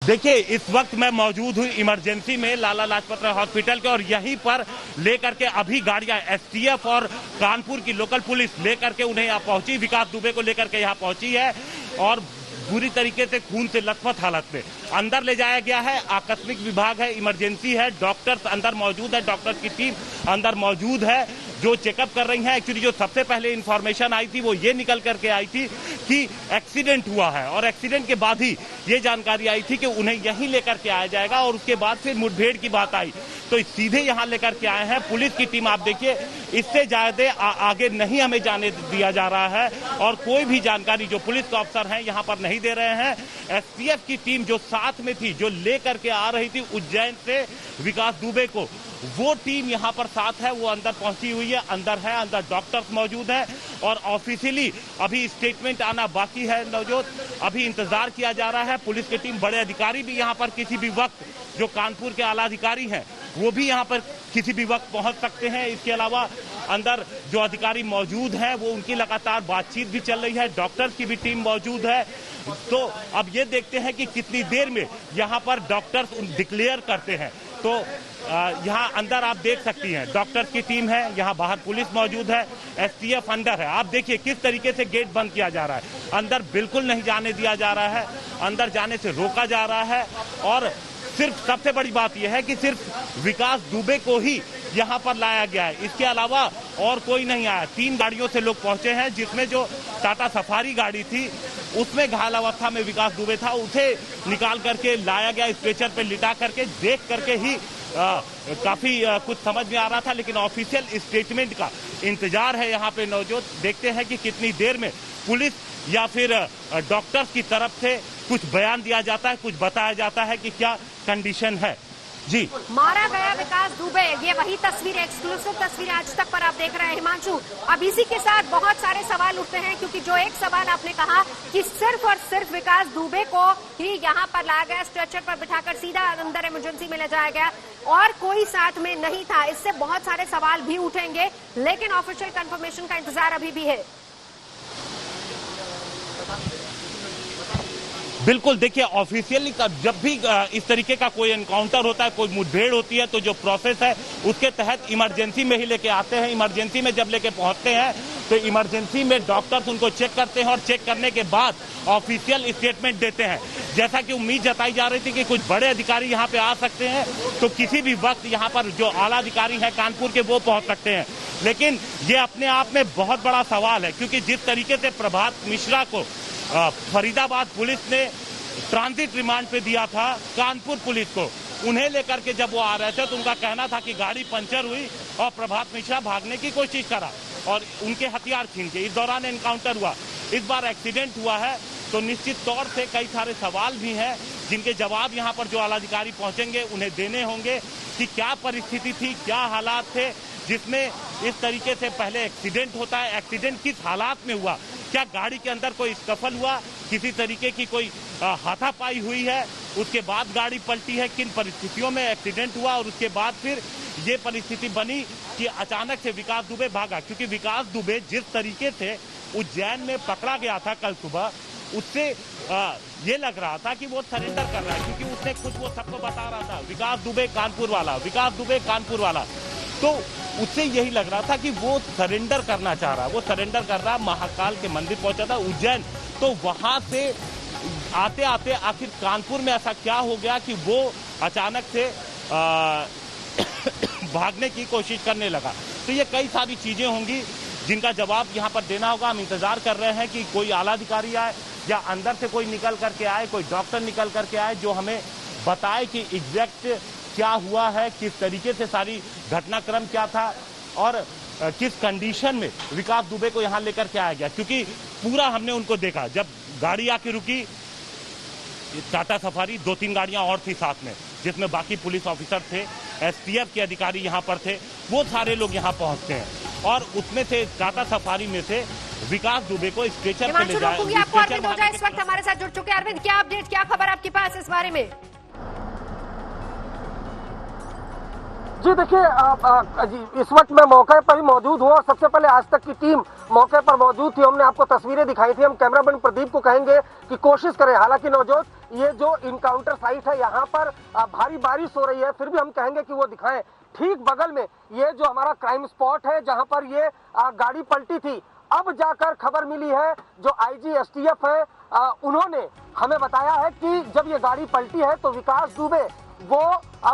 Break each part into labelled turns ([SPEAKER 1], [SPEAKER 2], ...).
[SPEAKER 1] देखिए, इस वक्त मैं मौजूद हूँ इमरजेंसी में लाला लाजपत राय हॉस्पिटल के, और यहीं पर लेकर के अभी गाड़ियां एसटीएफ और कानपुर की लोकल पुलिस लेकर के उन्हें यहाँ पहुंची, विकास दुबे को लेकर के यहाँ पहुंची है और बुरी तरीके से खून से लथपथ हालत में अंदर ले जाया गया है। आकस्मिक विभाग है, इमरजेंसी है, डॉक्टर्स अंदर मौजूद है, डॉक्टर्स की टीम अंदर मौजूद है जो चेकअप कर रही है। एक्चुअली जो सबसे पहले इंफॉर्मेशन आई थी वो ये निकल करके आई थी कि एक्सीडेंट हुआ है, और एक्सीडेंट के बाद ही ये जानकारी आई थी कि उन्हें यहीं लेकर के आया जाएगा, और उसके बाद फिर मुठभेड़ की बात आई तो सीधे यहाँ लेकर के आए हैं। पुलिस की टीम आप देखिए, इससे ज्यादा आगे नहीं हमें जाने दिया जा रहा है, और कोई भी जानकारी जो पुलिस के अफसर हैं यहाँ पर नहीं दे रहे हैं। एसटीएफ की टीम जो साथ में थी, जो लेकर के आ रही थी उज्जैन से विकास दुबे को, वो टीम यहाँ पर साथ है, वो अंदर पहुंची हुई है, अंदर डॉक्टर्स मौजूद है, और ऑफिशियली अभी स्टेटमेंट आना बाकी है नवजोत, अभी इंतजार किया जा रहा है। पुलिस की टीम, बड़े अधिकारी भी यहाँ पर किसी भी वक्त, जो कानपुर के आला अधिकारी हैं वो भी यहाँ पर किसी भी वक्त पहुंच सकते हैं। इसके अलावा अंदर जो अधिकारी मौजूद हैं वो उनकी लगातार बातचीत भी चल रही है, डॉक्टर्स की भी टीम मौजूद है। तो अब ये देखते हैं कि कितनी देर में यहाँ पर डॉक्टर्स डिक्लेयर करते हैं। तो यहाँ अंदर आप देख सकती हैं डॉक्टर्स की टीम है, यहाँ बाहर पुलिस मौजूद है, एसटीएफ अंदर है। आप देखिए किस तरीके से गेट बंद किया जा रहा है, अंदर बिल्कुल नहीं जाने दिया जा रहा है, अंदर जाने से रोका जा रहा है। और सिर्फ सबसे बड़ी बात यह है कि सिर्फ विकास दुबे को ही यहाँ पर लाया गया है, इसके अलावा और कोई नहीं आया। 3 गाड़ियों से लोग पहुंचे हैं, जिसमें जो टाटा सफारी गाड़ी थी उसमें घायल अवस्था में विकास दुबे था, उसे निकाल करके लाया गया, स्ट्रेचर पे लिटा करके। देख करके ही काफी कुछ समझ में आ रहा था, लेकिन ऑफिशियल स्टेटमेंट का इंतजार है यहाँ पे नवजोत। देखते हैं कि कितनी देर में पुलिस या फिर डॉक्टर्स की तरफ से कुछ बयान दिया जाता है, कुछ बताया जाता है कि क्या कंडीशन है। जी,
[SPEAKER 2] मारा गया विकास दुबे, ये वही तस्वीर, एक्सक्लूसिव तस्वीर आज तक पर आप देख रहे हैं हिमांशु। अब इसी के साथ बहुत सारे सवाल उठते हैं, क्योंकि जो एक सवाल आपने कहा कि सिर्फ और सिर्फ विकास दुबे को ही यहाँ पर लाया गया, स्ट्रेचर पर बिठाकर सीधा अंदर इमरजेंसी में ले जाया गया और कोई साथ में नहीं था, इससे बहुत सारे सवाल भी उठेंगे, लेकिन ऑफिशियल कंफर्मेशन का इंतजार अभी भी है।
[SPEAKER 1] बिल्कुल, देखिए ऑफिशियली जब भी इस तरीके का कोई एनकाउंटर होता है, कोई मुठभेड़ होती है, तो जो प्रोसेस है उसके तहत इमरजेंसी में ही लेके आते हैं। इमरजेंसी में जब लेके पहुंचते हैं तो इमरजेंसी में डॉक्टर्स उनको चेक करते हैं, और चेक करने के बाद ऑफिशियल स्टेटमेंट देते हैं। जैसा कि उम्मीद जताई जा रही थी कि कुछ बड़े अधिकारी यहाँ पे आ सकते हैं, तो किसी भी वक्त यहाँ पर जो आला अधिकारी हैं कानपुर के वो पहुंच सकते हैं, लेकिन ये अपने आप में बहुत बड़ा सवाल है, क्योंकि जिस तरीके से प्रभात मिश्रा को फरीदाबाद पुलिस ने ट्रांजिट रिमांड पे दिया था कानपुर पुलिस को, उन्हें लेकर के जब वो आ रहे थे तो उनका कहना था कि गाड़ी पंचर हुई और प्रभात मिश्रा भागने की कोशिश करा और उनके हथियार छीन के, इस दौरान एनकाउंटर हुआ। इस बार एक्सीडेंट हुआ है, तो निश्चित तौर से कई सारे सवाल भी हैं जिनके जवाब यहाँ पर जो आलाधिकारी पहुंचेंगे उन्हें देने होंगे कि क्या परिस्थिति थी, क्या हालात थे जिसमें इस तरीके से पहले एक्सीडेंट होता है, एक्सीडेंट किस हालात में हुआ, क्या गाड़ी के अंदर कोई स्कफल हुआ, किसी तरीके की कोई हाथापाई हुई है, उसके बाद गाड़ी पलटी है, किन परिस्थितियों में एक्सीडेंट हुआ, और उसके बाद फिर ये परिस्थिति बनी कि अचानक से विकास दुबे भागा। क्योंकि विकास दुबे जिस तरीके से उज्जैन में पकड़ा गया था कल सुबह, उससे ये लग रहा था कि वो सरेंडर कर रहा है, क्योंकि उसने खुद वो सबको बता रहा था विकास दुबे कानपुर वाला, विकास दुबे कानपुर वाला। तो उससे यही लग रहा था कि वो सरेंडर करना चाह रहा है, वो सरेंडर कर रहा। महाकाल के मंदिर पहुंचा था उज्जैन, तो वहां से आते आते आखिर कानपुर में ऐसा क्या हो गया कि वो अचानक से भागने की कोशिश करने लगा। तो ये कई सारी चीजें होंगी जिनका जवाब यहाँ पर देना होगा। हम इंतजार कर रहे हैं कि कोई आला अधिकारी आए या अंदर से कोई निकल करके आए, कोई डॉक्टर निकल करके आए जो हमें बताए कि एग्जैक्ट क्या हुआ है, किस तरीके से सारी घटनाक्रम क्या था और किस कंडीशन में विकास दुबे को यहाँ लेकर के आया गया। क्योंकि पूरा हमने उनको देखा, जब गाड़ी आके रुकी टाटा सफारी, 2-3 गाड़ियां और थी साथ में, जिसमें बाकी पुलिस ऑफिसर थे, एसटीएफ के अधिकारी यहाँ पर थे, वो सारे लोग यहाँ पहुंचते हैं और उसमें से टाटा सफारी में से विकास दुबे को स्ट्रेचर पे ले जाए।
[SPEAKER 2] आपको अरविंद ओझा इस वक्त हमारे साथ जुड़ चुके हैं। अरविंद, क्या अपडेट, क्या खबर आपके पास इस बारे में?
[SPEAKER 3] जी देखिए, इस वक्त मैं मौके पर ही मौजूद हूँ और सबसे पहले आज तक की टीम मौके पर मौजूद थी। हमने आपको तस्वीरें दिखाई थी। हम कैमरामैन प्रदीप को कहेंगे कि कोशिश करें। हालांकि नवजोत ये जो इनकाउंटर साइट है यहाँ पर भारी बारिश हो रही है, फिर भी हम कहेंगे कि वो दिखाएं। ठीक बगल में ये जो हमारा क्राइम स्पॉट है जहाँ पर ये गाड़ी पलटी थी, अब जाकर खबर मिली है जो आईजी एसटीएफ है उन्होंने हमें बताया है कि जब ये गाड़ी पलटी है तो विकास दुबे वो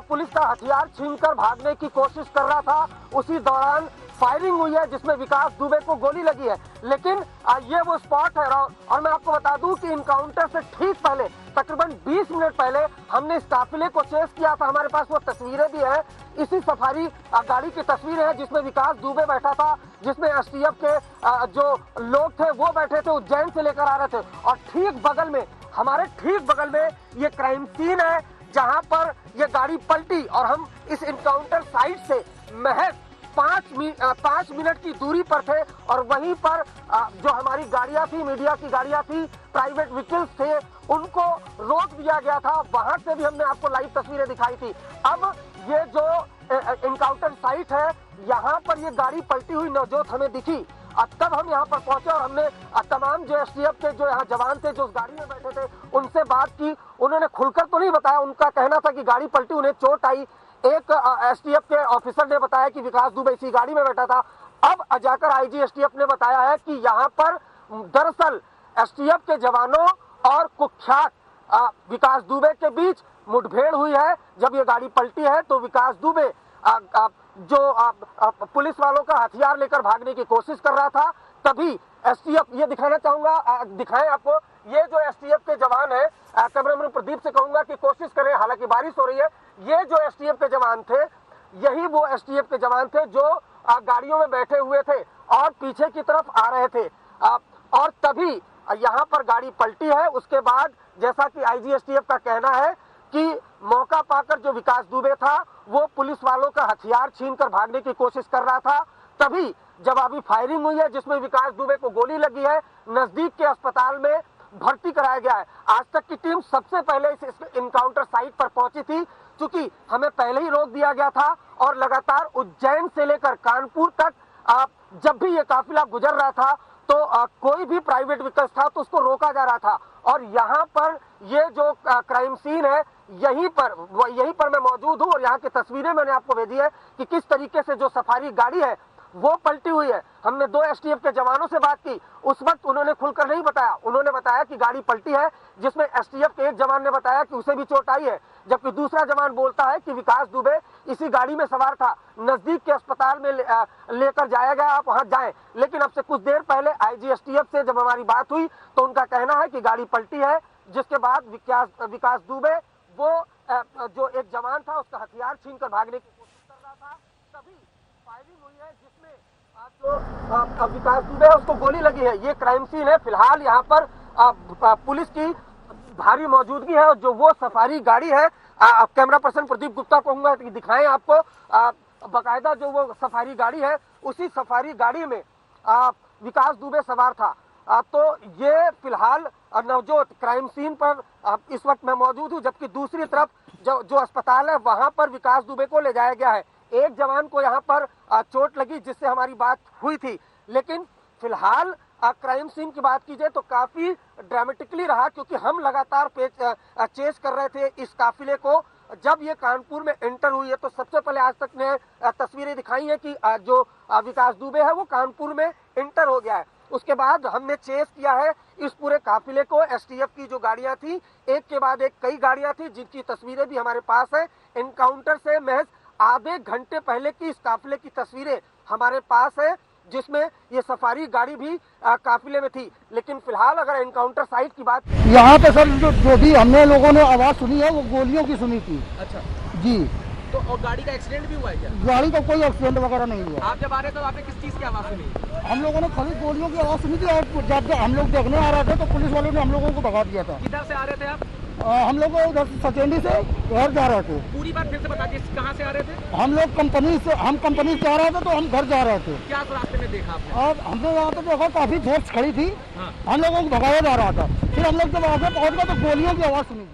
[SPEAKER 3] पुलिस का हथियार छीनकर भागने की कोशिश कर रहा था। उसी दौरान फायरिंग हुई है जिसमें विकास दुबे को गोली लगी है। लेकिन ये वो स्पॉट है और मैं आपको बता दूं कि इनकाउंटर से ठीक पहले तकरीबन 20 मिनट पहले हमने इस काफिले को चेस किया था। हमारे पास वो तस्वीरें भी है, इसी सफारी गाड़ी की तस्वीरें हैं जिसमें विकास दुबे बैठा था, जिसमें एसटीएफ के जो लोग थे वो बैठे थे, उज्जैन से लेकर आ रहे थे। और ठीक बगल में, हमारे ठीक बगल में ये क्राइम सीन है जहां पर ये गाड़ी पलटी और हम इस इनकाउंटर साइट से महज 5 मिनट की दूरी पर थे। और वहीं पर जो हमारी गाड़ियां थी, मीडिया की गाड़ियां थी, प्राइवेट व्हीकल्स थे, उनको रोक दिया गया था। वहां से भी हमने आपको लाइव तस्वीरें दिखाई थी। अब ये जो इनकाउंटर साइट है यहाँ पर ये गाड़ी पलटी हुई नवजोत हमें दिखी। तब हम यहाँ पर पहुंचे और हमने तमाम जो एसटीएफ के जो यहाँ जवान थे जो उस गाड़ी में बैठे थे उनसे बात की। उन्होंने खुलकर तो नहीं बताया, उनका कहना था कि गाड़ी पलटी, उन्हें चोट आई। एक एसटीएफ के ऑफिसर ने बताया कि विकास दुबे इसी गाड़ी में बैठा था। अब जाकर आईजी एसटीएफ ने बताया है कि यहाँ पर दरअसल एसटीएफ के जवानों और कुख्यात विकास दुबे के बीच मुठभेड़ हुई है। जब ये गाड़ी पलटी है तो विकास दुबे जो पुलिस वालों का हथियार लेकर भागने की कोशिश कर रहा था, तभी एसटीएफ, ये दिखाना चाहूंगा, दिखाएं आपको, ये जो एसटीएफ के जवान है, कैमरामैन प्रदीप से कहूंगा कि कोशिश करें, हालांकि बारिश हो रही है। ये जो एसटीएफ के जवान थे, यही वो एसटीएफ के जवान थे जो गाड़ियों में बैठे हुए थे और पीछे की तरफ आ रहे थे। और तभी यहाँ पर गाड़ी पलटी है। उसके बाद जैसा कि आईजी एसटीएफ का कहना है कि मौका पाकर जो विकास दुबे था वो पुलिस वालों का हथियार छीनकर भागने की कोशिश कर रहा था। तभी जवाबी फायरिंग हुई है जिसमें विकास दुबे को गोली लगी है, नजदीक के अस्पताल में भर्ती कराया गया है। आज तक की टीम सबसे पहले इस इनकाउंटर साइट पर पहुंची थी, क्योंकि हमें पहले ही रोक दिया गया था और लगातार उज्जैन से लेकर कानपुर तक जब भी ये काफिला गुजर रहा था तो कोई भी प्राइवेट व्हीकल था तो उसको रोका जा रहा था। और यहाँ पर ये जो क्राइम सीन है, यहीं पर मैं मौजूद हूँ और यहाँ की तस्वीरें मैंने आपको भेजी है कि किस तरीके से जो सफारी गाड़ी है वो पलटी हुई है। हमने 2 एसटीएफ के जवानों से बात की, उस वक्त उन्होंने खुलकर नहीं बताया। उन्होंने बताया कि गाड़ी पलटी है, जिसमें एसटीएफ के एक जवान ने बताया कि उसे भी चोट आई है, जबकि दूसरा जवान बोलता है कि विकास दुबे इसी गाड़ी में सवार था, नजदीक के अस्पताल में लेकर जाया गया, आप वहां जाएं। लेकिन अब से कुछ देर पहले आईजी एसटीएफ से जब हमारी बात हुई तो उनका कहना है कि गाड़ी पलटी है, जिसके बाद विकास दुबे वो जो एक जवान था उसका हथियार छीनकर भागने की कोशिश कर रहा था। तभी फायरिंग हुई है जिसमें जो विकास दुबे है उसको गोली लगी है। ये क्राइम सीन है। फिलहाल यहाँ पर पुलिस की भारी मौजूदगी है और जो वो सफारी गाड़ी है, कैमरा पर्सन प्रदीप गुप्ता को कहूंगा कि दिखाएं आपको, बकायदा जो वो सफारी गाड़ी है उसी सफारी गाड़ी में विकास दुबे सवार था। तो ये फिलहाल नवजोत क्राइम सीन पर इस वक्त मैं मौजूद हूँ, जबकि दूसरी तरफ जो अस्पताल है वहां पर विकास दुबे को ले जाया गया है। एक जवान को यहाँ पर चोट लगी जिससे हमारी बात हुई थी। लेकिन फिलहाल क्राइम सीन की बात की जाए तो काफी ड्रामेटिकली रहा, क्योंकि हम लगातार चेस कर रहे थे इस काफिले को। जब ये कानपुर में एंटर हुई है तो सबसे पहले आज तक ने तस्वीरें दिखाई है कि जो विकास दुबे है वो कानपुर में एंटर हो गया है। उसके बाद हमने चेस किया है इस पूरे काफिले को। एसटीएफ की जो गाड़ियां थी, एक के बाद एक कई गाड़ियां थी जिनकी तस्वीरें भी हमारे पास है। एनकाउंटर से महज आधे घंटे पहले की इस काफिले की तस्वीरें हमारे पास है, जिसमें ये सफारी गाड़ी भी काफिले में थी। लेकिन फिलहाल अगर एनकाउंटर साइट की बात,
[SPEAKER 4] यहाँ पे सर जो भी हमने लोगों ने आवाज सुनी है वो गोलियों की सुनी थी।
[SPEAKER 5] अच्छा
[SPEAKER 4] जी।
[SPEAKER 5] तो और गाड़ी का एक्सीडेंट भी हुआ है क्या?
[SPEAKER 4] गाड़ी का कोई एक्सीडेंट वगैरह नहीं हुआ।
[SPEAKER 5] आप जब आ रहे थे तो आपने किस चीज की आवाज सुनी?
[SPEAKER 4] हम लोगों ने खाली गोलियों की आवाज सुनी थी और जब हम लोग देखने आ रहे थे तो पुलिस वालों ने हम लोगों को भगा दिया था।
[SPEAKER 5] किधर से आ रहे थे आप?
[SPEAKER 4] हम लोग उधर सचेंडी से घर जा रहे थे।
[SPEAKER 5] पूरी बात फिर से बता दीजिए, कहाँ से आ रहे थे?
[SPEAKER 4] हम लोग कंपनी से आ रहे थे तो हम घर जा रहे थे।
[SPEAKER 5] क्या रास्ते में देखा आपने?
[SPEAKER 4] और हमने यहाँ पे देखा काफी फोर्स खड़ी थी।
[SPEAKER 5] हाँ।
[SPEAKER 4] हम लोगों को भगाया जा रहा था। फिर हम लोग जब आगे पहुँच गए तो गोलियों की आवाज सुनी।